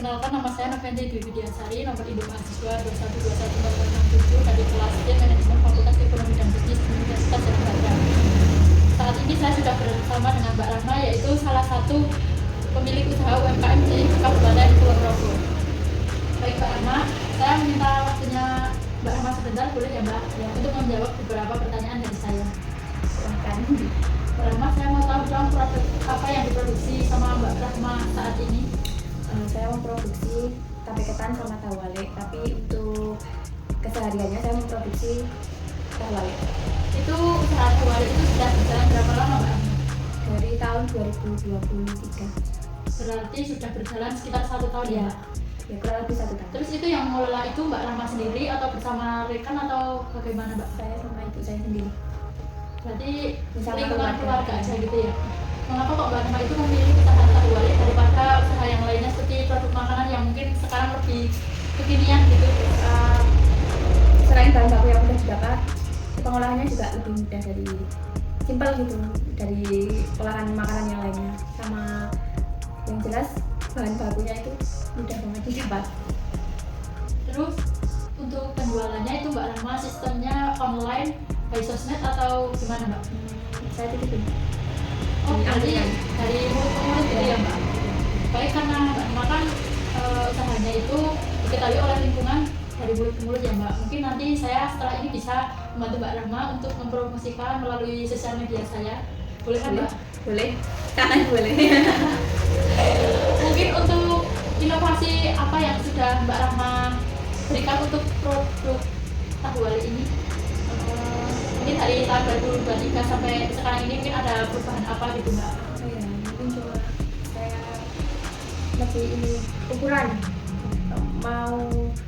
Perkenalkan, nama saya Noventi Dwi Widiasari, nomor induk mahasiswa 2121 dari kelas D Manajemen Fakultas Ekonomi dan Bisnis Universitas Erlangga. Saat ini saya sudah bersama dengan Mbak Rahma, yaitu salah satu pemilik usaha UMKM di Kabupaten Kulonprogo. Baik Mbak Rahma, saya minta waktunya Mbak Rahma sebentar, boleh ya Mbak? Ya, untuk menjawab beberapa pertanyaan dari saya. Silahkan. Mbak Rahma, saya mau tahu dong produk apa yang diproduksi sama Mbak Rahma saat ini? Saya memproduksi tape ketan sama tahu wale, tapi untuk kesehariannya saya memproduksi tahu wale. Itu usaha tahu wale itu sudah berjalan berapa lama Mbak? Dari tahun 2023. Berarti sudah berjalan sekitar 1 tahun ya? Ya, kurang lebih 1 tahun. Terus itu yang mengelola itu Mbak Rahma sendiri atau bersama rekan atau bagaimana Mbak? Saya sama ibu saya sendiri. Berarti Bersama lingkungan keluarga aja ya. gitu ya? Mengapa kok Mbak Rahma itu memilih usaha tahu wale daripada usaha yang lainnya seperti produk makanan yang mungkin sekarang lebih kekinian gitu? Selain bahan baku yang mudah didapat, pengolahannya juga lebih mudah dari simpel gitu dari olahan makanan yang lainnya. Sama yang jelas bahan bakunya itu mudah banget didapat. Terus untuk penjualannya itu Mbak Rahma sistemnya online, by sosmed atau gimana Mbak? Saya titipin. Oh, dari mulut ke mulut gitu ya Mbak? Baik, karena Mbak Rahma kan usahanya itu diketahui oleh lingkungan dari mulut ke mulut ya Mbak. Mungkin nanti saya setelah ini bisa membantu Mbak Rahma untuk mempromosikan melalui sosial media saya. Boleh kan Mbak? Boleh, karena boleh. Mungkin untuk inovasi apa yang sudah Mbak Rahma berikan untuk produk tahu wale ini? Mungkin dari tahun 2023 sampai sekarang ini mungkin ada perubahan apa gitu Mbak? Mungkin cuma saya lebih ini ukuran, mau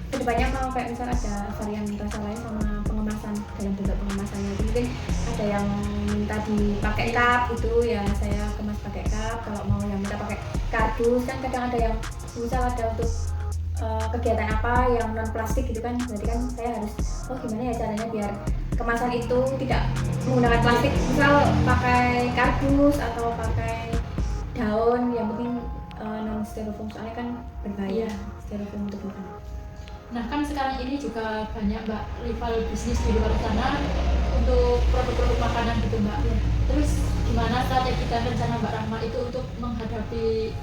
kedepannya mau kayak misal ada varian rasa lain sama pengemasan, dalam bentuk pengemasannya itu mungkin ada yang minta dipakai cup itu ya saya kemas pakai cup. Kalau mau yang minta pakai kardus kan kadang ada yang misal ada untuk kegiatan apa yang non plastik gitu kan, berarti kan saya harus gimana ya caranya biar kemasan itu tidak menggunakan plastik, misal pakai kardus atau pakai daun yang penting non styrofoam, soalnya kan berbahaya styrofoam untuk makanan. Nah kan sekarang ini juga banyak Mbak rival bisnis di luar sana untuk produk-produk makanan gitu Mbak. Terus gimana strategi dan rencana Mbak Rahma itu untuk menghadapi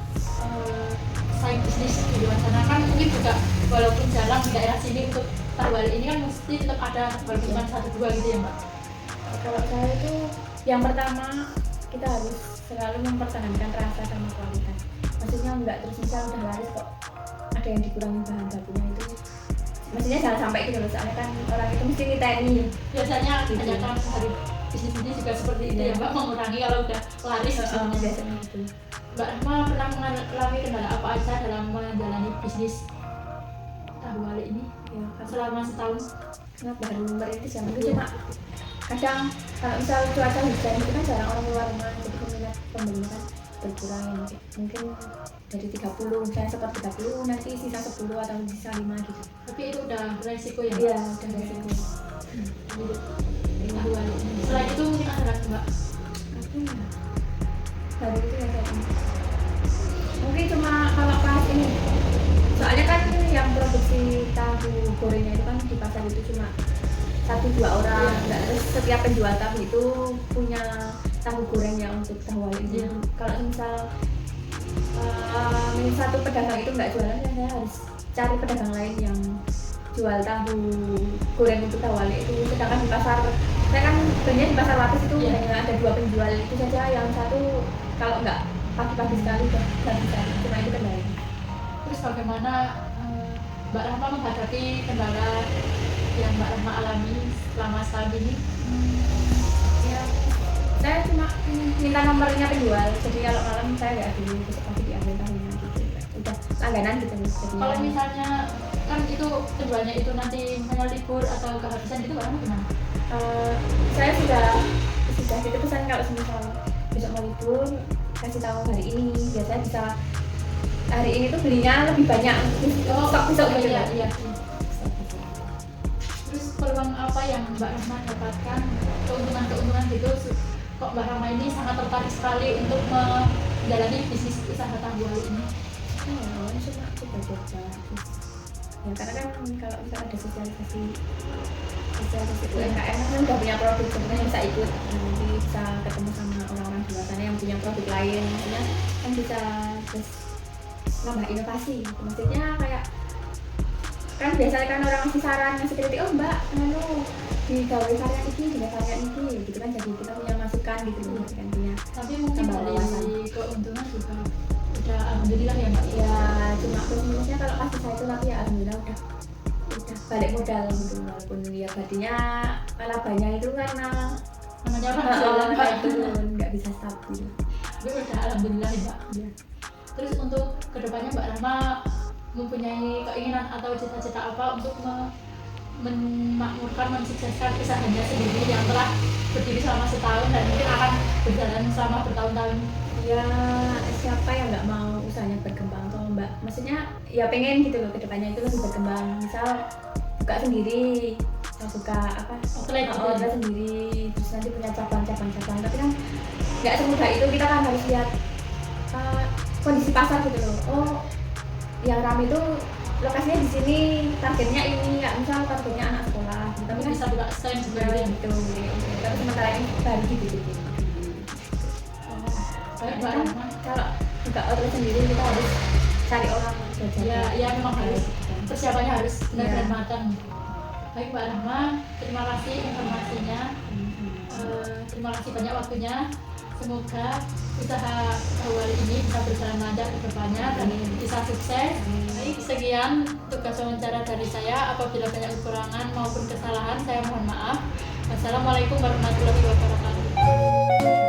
saing bisnis di luar sana? Kan mungkin juga walaupun jarang di daerah sini untuk tahu wale ini kan mesti tetap ada walaupun cuma 1-2 gitu ya Mbak? Kalau saya itu yang pertama kita harus selalu mempertahankan rasa sama kualitas. Maksudnya enggak terus misal udah laris kok ada yang dikurangi bahan bakunya itu, maksudnya jangan sampai gitu loh, soalnya kan orang itu mesti niteni. Biasanya kebanyakan hari bisnis ini juga seperti itu ya Mbak, mengurangi kalau udah laris Biasanya gitu. Mbak Rahma pernah mengalami kendala apa aja dalam menjalani bisnis tahu wale ini Ya, selama setahun? karena baru merintis ya, mungkin cuma kadang kalau misal cuaca hujan itu kan jarang orang keluar rumah, jadi peminat pembelinya kan berkurang ya, mungkin dari 30 misalnya seperti 30 nanti sisa 10 atau sisa 5 gitu. Tapi itu udah resiko ya Mbak? Iya, udah resiko. Tahu wale ini. Selain itu mungkin ada lagi Mbak? Aku ya baru itu ya saya ini. Mungkin cuma kalau pas ini, soalnya kan yang produksi tahu gorengnya itu kan di pasar itu cuma 1-2 orang, nggak terus setiap penjual tahu itu punya tahu gorengnya untuk tahu wale ini. Kalau misal satu pedagang itu nggak jualan, ya saya harus cari pedagang lain yang jual tahu goreng untuk tahu wale itu. Sedangkan di pasar, saya kan belinya di pasar Wates itu hanya ada 2 penjual itu saja, yang satu kalau nggak pagi-pagi sekali udah nggak bisa, cuma itu kendala. Terus bagaimana Mbak Rahma menghadapi kendala yang Mbak Rahma alami selama setahun ini? Ya, saya cuma minta nomornya penjual, jadi kalau malam saya nggak dulu, besok pagi diambil tahunya gitu, udah langganan gitu. Jadi Kalau misalnya kan itu penjualnya itu nanti misalnya libur atau kehabisan gitu Mbak Rahma gimana? Saya sudah gitu pesan kalau misal besok mau libur kasih tahu hari ini, biasanya bisa hari ini tuh belinya lebih banyak stok besok gitu. Iya. Terus peluang apa yang Mbak Rahma dapatkan, keuntungan gitu kok Mbak Rahma ini sangat tertarik sekali untuk menjalani bisnis usaha tahu wale ini? Oh, cuma coba-coba. Ya karena kan kalau kita ada sosialisasi UMKM kan udah punya produk, sebenarnya bisa ikut, nanti bisa ketemu sama orang-orang di luar sana yang punya produk lain, maksudnya kan bisa terus nambah inovasi gitu. Maksudnya kayak kan biasanya kan orang ngasih saran, ngasih kritik, oh mbak, digawe varian ini, dengan varian ini gitu kan, jadi kita punya masukan gitu loh kan, punya Tapi mungkin tambah wawasan. dari keuntungan juga udah alhamdulillah ya mbak. Ya cuma plus minusnya kalau kasih saya itu, tapi ya alhamdulillah udah balik modal gitu, walaupun ya badinya labanya itu karena Namanya orang jualan mbak. itu nggak bisa stabil. Tapi udah alhamdulillah ya mbak. Ya. Terus untuk kedepannya Mbak Rahma mempunyai keinginan atau cita-cita apa untuk memakmurkan, mensukseskan usahanya sendiri yang telah berdiri selama setahun dan mungkin akan berjalan selama bertahun-tahun? Ya siapa yang nggak mau usahanya berkembang toh mbak, maksudnya ya pengen gitu loh kedepannya itu lebih berkembang, misal buka sendiri, buka apa Outlet gitu. outlet sendiri, terus nanti punya cabang-cabang, tapi kan nggak semudah itu, kita kan harus lihat kondisi pasar gitu loh. Oh yang ramai itu lokasinya di sini, targetnya ini, nggak misal targetnya anak sekolah gitu. Tapi kan Bisa buka stand juga sendiri. gitu, tapi sementara ini baru gitu. Baik Mbak Kan Rahma. kalau buka outlet sendiri kita harus cari orang belajar. Ya memang harus, persiapannya harus benar-benar Ya. matang. Baik Mbak Rahma, terima kasih informasinya. Terima kasih banyak waktunya. Semoga usaha awal ini bisa berjalan lancar ke depannya dan bisa sukses. Baik, sekian tugas wawancara dari saya. Apabila banyak kekurangan maupun kesalahan, saya mohon maaf. Wassalamualaikum warahmatullahi wabarakatuh.